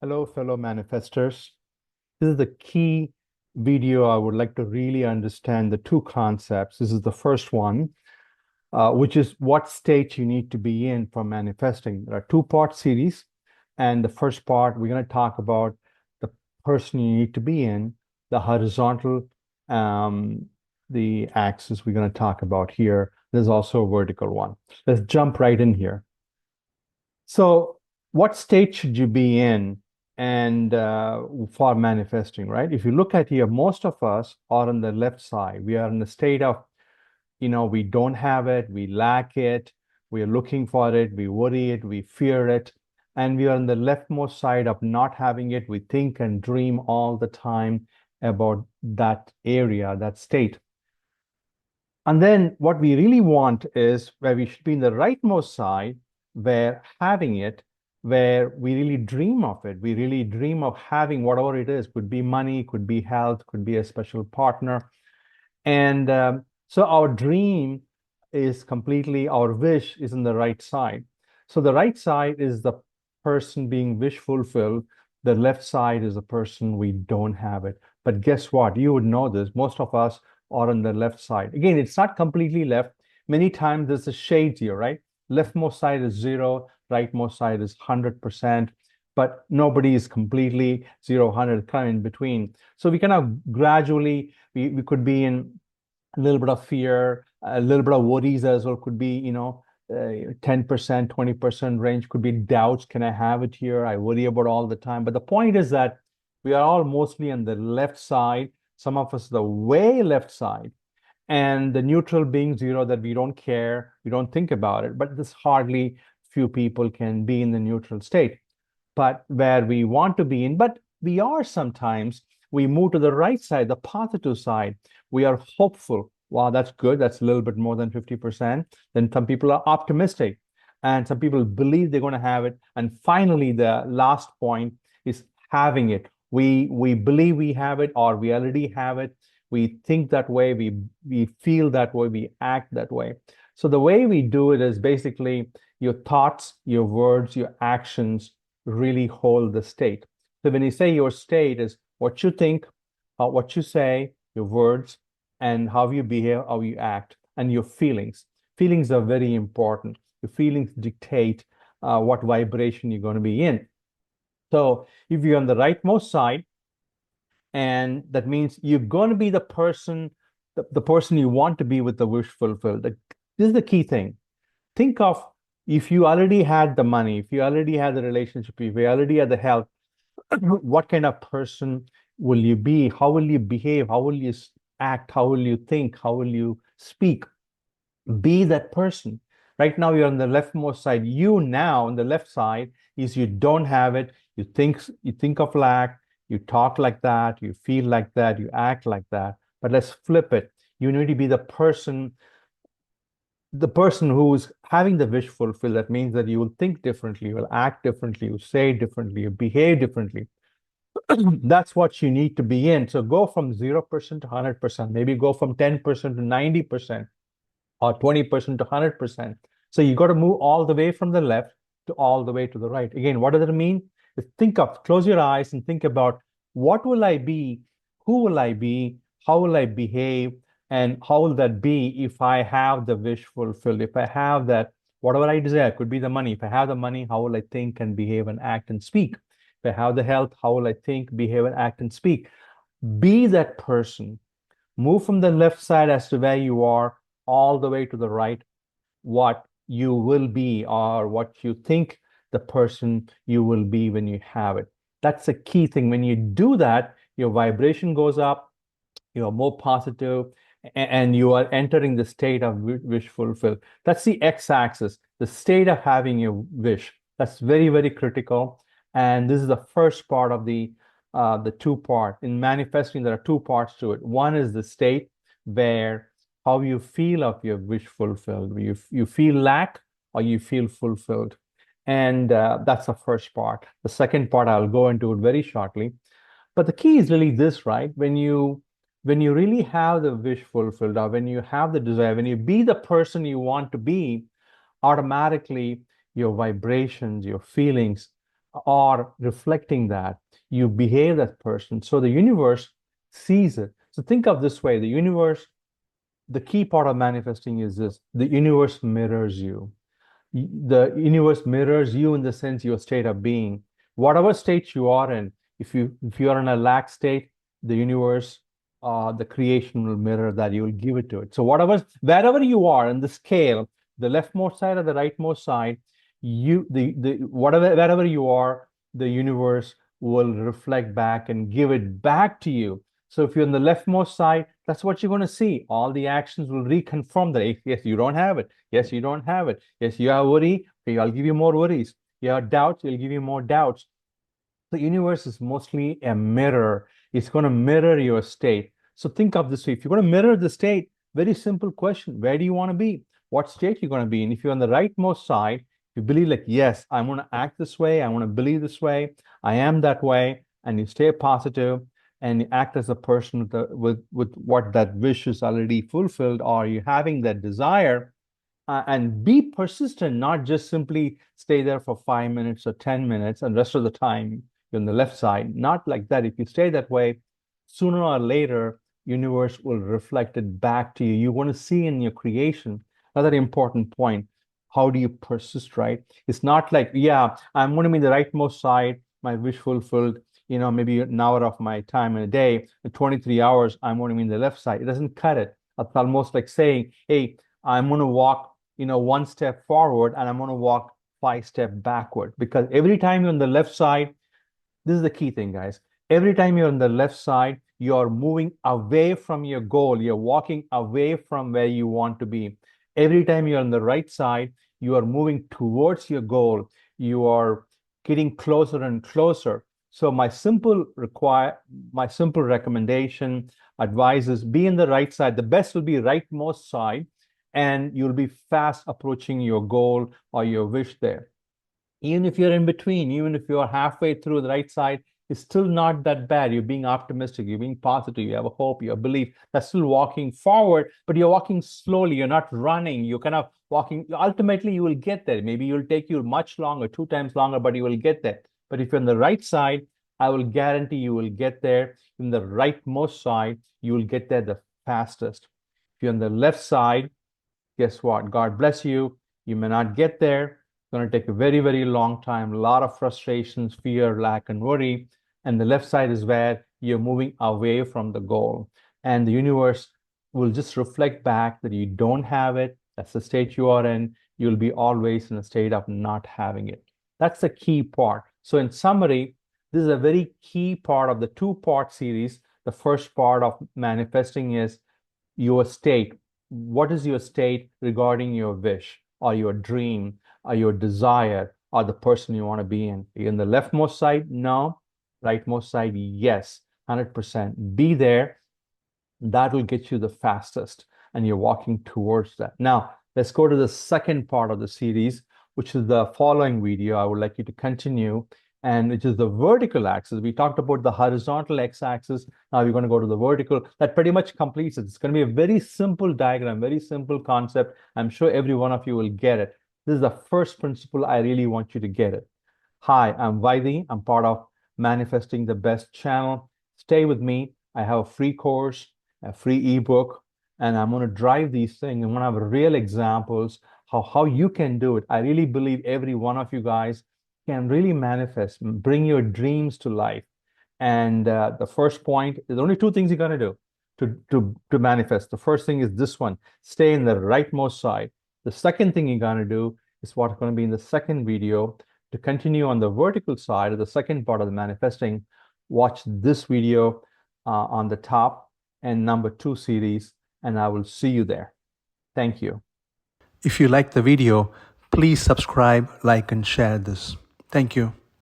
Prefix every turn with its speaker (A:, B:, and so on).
A: Hello, fellow manifestors. This is the key video. I would like to really understand the two concepts. This is the first one, which is what state you need to be in for manifesting. There are two-part series, and the first part, we're going to talk about the person you need to be in, the horizontal, um, the axis we're going to talk about here. There's also a vertical one. Let's jump right in here. So, what state should you be in and for manifesting, right? If you look at here, most of us are on the left side. We are in the state of, we don't have it, we lack it, we are looking for it, we worry it, we fear it, and we are on the leftmost side of not having it. We think and dream all the time about that area, that state. And then what we really want is where we should be in the rightmost side, where having it, where we really dream of it. We really dream of having whatever it is. Could be money, could be health, could be a special partner. And so our dream is completely, our wish is in the right side. So the right side is the person being wish fulfilled. The left side is the person we don't have it. But guess what? You would know this. Most of us are on the left side. Again, it's not completely left. Many times there's a shade here, right? Leftmost side is zero, rightmost side is 100%, but nobody is completely zero, 100, kind of in between. So we kind of gradually, we could be in a little bit of fear, a little bit of worries as well, could be, 10%, 20% range, could be doubts. Can I have it here? I worry about all the time. But the point is that we are all mostly on the left side, some of us the way left side, and the neutral being zero, that we don't care, we don't think about it. But this hardly few people can be in the neutral state, but where we want to be in, but we are sometimes, we move to the right side, the positive side. We are hopeful. Wow, that's good. That's a little bit more than 50%. Then some people are optimistic, and some people believe they're going to have it. And finally, the last point is having it. We believe we have it, or we already have it. We think that way, we feel that way, we act that way. So the way we do it is basically your thoughts, your words, your actions really hold the state. So when you say your state is what you think, what you say, your words, and how you behave, how you act, and your feelings. Feelings are very important. Your feelings dictate what vibration you're going to be in. So if you're on the rightmost side, and that means you're going to be the person, the person you want to be with the wish fulfilled. This is the key thing. Think of, if you already had the money, if you already had the relationship, if you already had the health, what kind of person will you be? How will you behave? How will you act? How will you think? How will you speak? Be that person. Right now, you're on the leftmost side. You now on the left side is you don't have it. You think of lack, you talk like that, you feel like that, you act like that. But let's flip it. You need to be the person who's having the wish fulfilled. That means that you will think differently, you will act differently, you say differently, you behave differently. That's what you need to be in. So go from 0% to 100%, maybe go from 10% to 90%, or 20% to 100%. So you got to move all the way from the left to all the way to the right. Again, what does it mean? Close your eyes and think about, what will I be? Who will I be? How will I behave? And how will that be if I have the wish fulfilled? If I have that, whatever I desire, could be the money. If I have the money, how will I think and behave and act and speak? If I have the health, how will I think, behave, and act and speak? Be that person. Move from the left side as to where you are all the way to the right, what you will be, or what you think the person you will be when you have it. That's a key thing. When you do that, your vibration goes up, you are more positive, and you are entering the state of wish fulfilled. That's the x-axis, the state of having your wish. That's very, very critical. And this is the first part of the two part. In manifesting, there are two parts to it. One is the state where how you feel of your wish fulfilled. You feel lack, or you feel fulfilled. And that's the first part. The second part, I'll go into it very shortly. But the key is really this, right? When you really have the wish fulfilled, or when you have the desire, when you be the person you want to be, automatically your vibrations, your feelings are reflecting that. You behave that person. So the universe sees it. So think of this way, the universe, the key part of manifesting is this: the universe mirrors you. The universe mirrors you in the sense your state of being. Whatever state you are in, if you are in a lack state, the universe, the creation will mirror that. You will give it to it. So wherever you are in the scale, the leftmost side or the rightmost side, the whatever wherever you are, the universe will reflect back and give it back to you. So if you're on the leftmost side, that's what you're going to see. All the actions will reconfirm that. Yes, you don't have it. Yes, you don't have it. Yes, you have worry. Okay, I'll give you more worries. You have doubts. I'll give you more doubts. The universe is mostly a mirror. It's going to mirror your state. So think of this way. If you're going to mirror the state, very simple question. Where do you want to be? What state you're going to be in? If you're on the rightmost side, you believe like, yes, I want to act this way. I want to believe this way. I am that way. And you stay positive and you act as a person with what that wish is already fulfilled, or you having that desire, and be persistent, not just simply stay there for 5 minutes or 10 minutes and rest of the time you're on the left side. Not like that. If you stay that way, sooner or later, universe will reflect it back to you. You want to see in your creation. Another important point. How do you persist, right? It's not like, yeah, I'm going to be the rightmost side, my wish fulfilled, maybe an hour of my time in a day, in 23 hours, I'm going to be in the left side. It doesn't cut it. It's almost like saying, hey, I'm going to walk, one step forward and I'm going to walk 5 steps backward. Because every time you're on the left side, this is the key thing, guys. Every time you're on the left side, you're moving away from your goal. You're walking away from where you want to be. Every time you're on the right side, you are moving towards your goal. You are getting closer and closer. So my simple recommendation, advice is be in the right side. The best will be rightmost side, and you'll be fast approaching your goal or your wish there. Even if you're in between, even if you're halfway through the right side, it's still not that bad. You're being optimistic, you're being positive, you have a hope, you have a belief. That's still walking forward, but you're walking slowly. You're not running. You're kind of walking. Ultimately, you will get there. Maybe you'll take you much longer, 2 times longer, but you will get there. But if you're on the right side, I will guarantee you will get there. In the rightmost side, you will get there the fastest. If you're on the left side, guess what? God bless you. You may not get there. It's going to take a very, very long time, a lot of frustrations, fear, lack, and worry. And the left side is where you're moving away from the goal. And the universe will just reflect back that you don't have it. That's the state you are in. You'll be always in a state of not having it. That's the key part. So in summary, this is a very key part of the two-part series. The first part of manifesting is your state. What is your state regarding your wish or your dream or your desire or the person you want to be in? Are you in the leftmost side? No. Rightmost side? Yes. 100%. Be there. That will get you the fastest, and you're walking towards that. Now, let's go to the second part of the series, which is the following video. I would like you to continue, and which is the vertical axis. We talked about the horizontal x-axis. Now we're going to go to the vertical. That pretty much completes it. It's going to be a very simple diagram, very simple concept. I'm sure every one of you will get it. This is the first principle. I really want you to get it. Hi, I'm Vaidhi. I'm part of Manifesting the Best channel. Stay with me. I have a free course, a free ebook, and I'm going to drive these things. I'm going to have real examples how you can do it. I really believe every one of you guys can really manifest, bring your dreams to life. And the first point, there's only two things you're going to do to manifest. The first thing is this one: stay in the rightmost side. The second thing you're going to do is what's going to be in the second video. To continue on the vertical side of the second part of the manifesting, watch this video on the top and number 2 series, and I will see you there. Thank you. If you like the video, please subscribe, like, and share this. Thank you.